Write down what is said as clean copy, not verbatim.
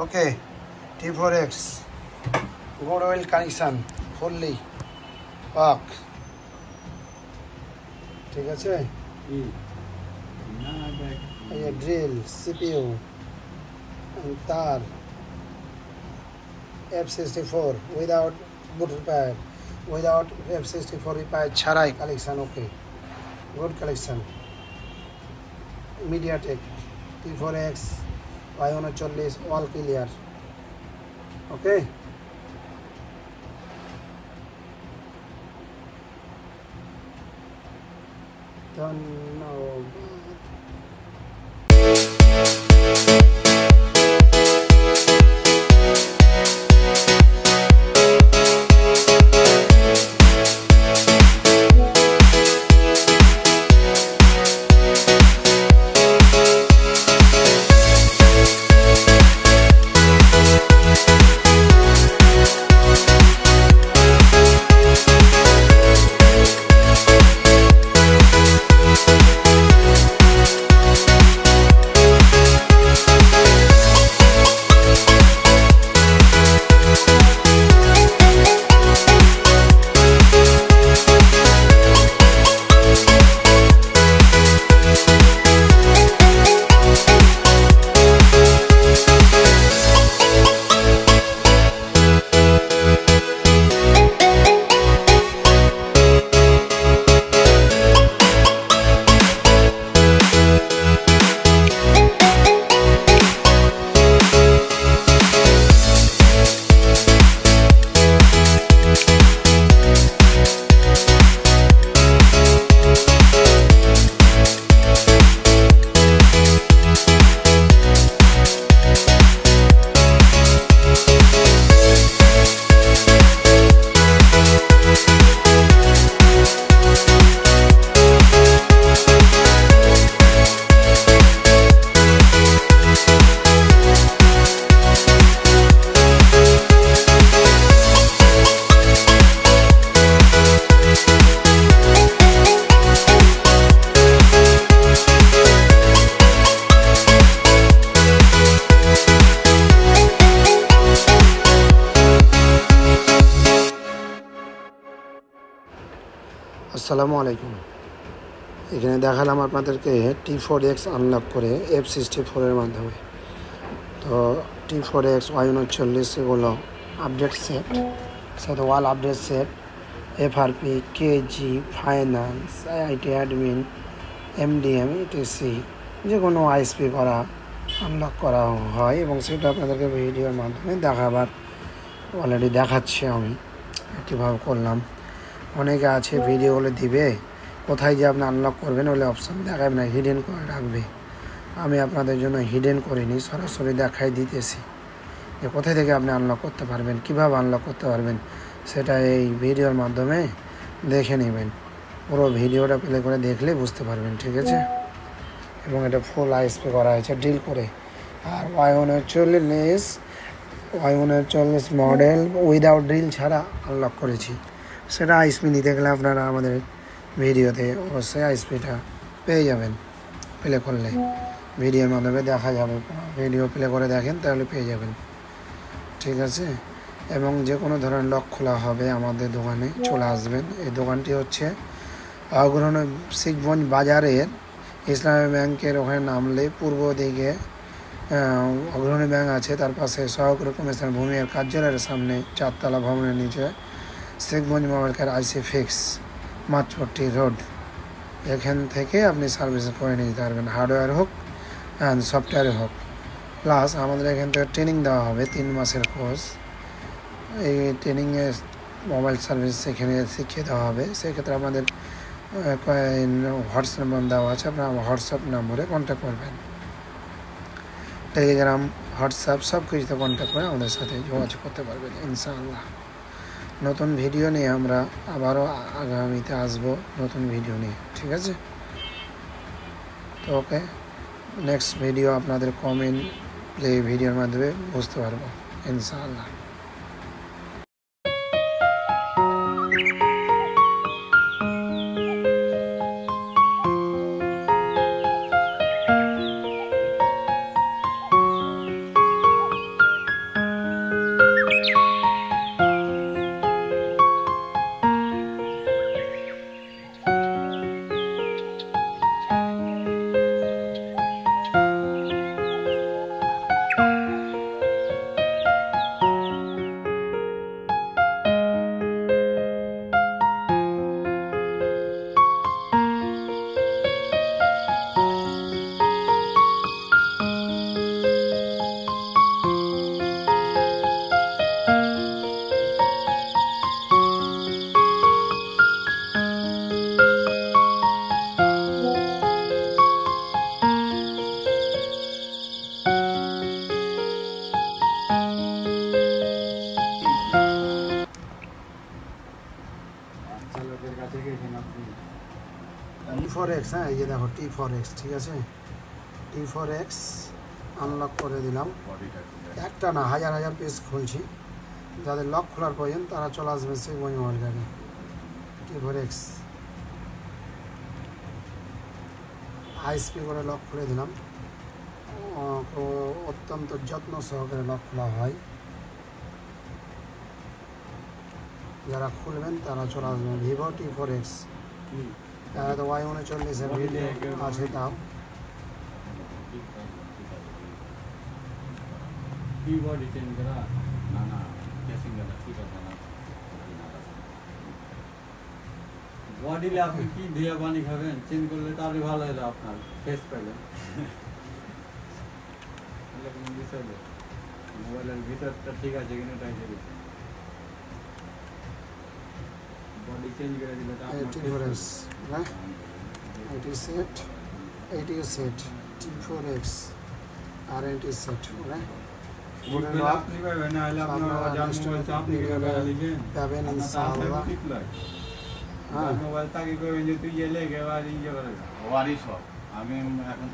Okay, T4X Goodwill connection fully pack. ঠিক আছে drill CPU and তার F64 without boot repair, without F64 repair ছাড়াই collection. Okay, good collection. MediaTek T4X Y140 all clear. Okay, ধন্যবাদ। আসসালামু আলাইকুম। এখানে দেখালাম আপনাদেরকে T4X আনলক করে F64 এর মাধ্যমে। তো T4X Y140 এগুলো আপডেট সেট, সাথে wall update set, FRP, KG, finance, IT admin, MDM, ETC যে কোনো ISP করা আনলক করা হয় এবং সেটা আপনাদেরকে ভিডিওর মাধ্যমে দেখাবার অলরেডি দেখাচ্ছি আমি কীভাবে করলাম। অনেকে আছে ভিডিওগুলো দিবে, কোথায় যে আপনি আনলক করবেন বলে অপশান দেখাবে না, হিডেন করে রাখবে। আমি আপনাদের জন্য হিডেন করিনি, সরাসরি দেখাই দিতেছি যে কোথায় থেকে আপনি আনলক করতে পারবেন, কিভাবে আনলক করতে পারবেন সেটা এই ভিডিওর মাধ্যমে দেখে নেবেন। পুরো ভিডিওটা প্লে করে দেখলে বুঝতে পারবেন, ঠিক আছে। এবং এটা ফুল ISP করা হয়েছে ড্রিল করে। আর Y140 মডেল উইদাউট ড্রিল ছাড়া আনলক করেছি। সেটা ISP নিতে গেলে আপনারা আমাদের ভিডিওতে অবশ্যই ISPটা পেয়ে যাবেন। প্লে করলে ভিডিওর মাধ্যমে দেখা যাবে, ভিডিও প্লে করে দেখেন তাহলে পেয়ে যাবেন, ঠিক আছে। এবং যে কোনো ধরনের লক খোলা হবে আমাদের দোকানে চলে আসবেন। এই দোকানটি হচ্ছে অগ্রণী শিখগঞ্জ বাজারের ইসলামী ব্যাংকের ওখানে নামলে পূর্ব দিকে অগ্রণী ব্যাংক আছে, তার পাশে সহকারী কমিশনার ভূমির কার্যালয়ের সামনে 4 তলা ভবনের নিচে Sikhganj mobile care IC fix Machhpatti road. এখান থেকে আপনি সার্ভিস করে নিতে পারবেন, হার্ডওয়্যার হোক অ্যান্ড সফটওয়্যার হোক। প্লাস আমাদের এখান থেকে ট্রেনিং দেওয়া হবে 3 মাসের কোর্স। এই ট্রেনিংয়ে মোবাইল সার্ভিস সেখানে শিখিয়ে দেওয়া হবে। সেক্ষেত্রে আমাদের হোয়াটসঅ্যাপ নাম্বার দেওয়া আছে, আপনারা হোয়াটসঅ্যাপ নম্বরে কন্ট্যাক্ট করবেন। টেলিগ্রাম, হোয়াটসঅ্যাপ সব কিছুতে কন্ট্যাক্ট করে আমাদের সাথে যোগাযোগ করতে পারবেন ইনশাআল্লাহ। নতুন ভিডিও নিয়ে আমরা আবারও আগামীতে আসবো নতুন ভিডিও নিয়ে, ঠিক আছে। তো ওকে, নেক্সট ভিডিও আপনাদের কমেন্ট প্লে ভিডিওর মাধ্যমে বুঝতে পারবো ইনশাআল্লাহ। T4X, হ্যাঁ এই যে দেখো T4X, ঠিক আছে, T4X আনলক করে দিলাম। একটা না, হাজার হাজার পিস খুলছি। যাদের লক খোলার প্রয়োজন তারা চলে আসবে সেই মোবাইল গাড়ি। T4X আইএসপি করে লক খুলে দিলাম। অত্যন্ত যত্ন সহকারে লক খোলা হয়। যারা খুলবেন তারা চলে আসবেন। ভিভো T4X, তো Y39 ভিডিও আছে তাও। বডি চেঞ্জ করা না না কেসিং করা ঠিক আছে না বডিলে আপনি কি দিয়ে পানি খাবেন চেঞ্জ করলে তারই ভালো হলো আপনার ফেস পেলেন কোনো বিষয় নেই মোবাইলের ভিতরটা ঠিক আছে কিনা তাই দেখি বডি চেঞ্জ করে দিলে তো আপনার T4X হ্যাঁ এটি সেট T4X আর এটি সেট ওকে আপনি পাবেন না হলে আপনার অজান মোবাইল আপনি পাবেন ইনশাআল্লাহ। হ্যাঁ মোবাইল তাকে কইবেন যে তুই এলে একেবারে ইয়ে করে ওয়ারি সব আমি এখন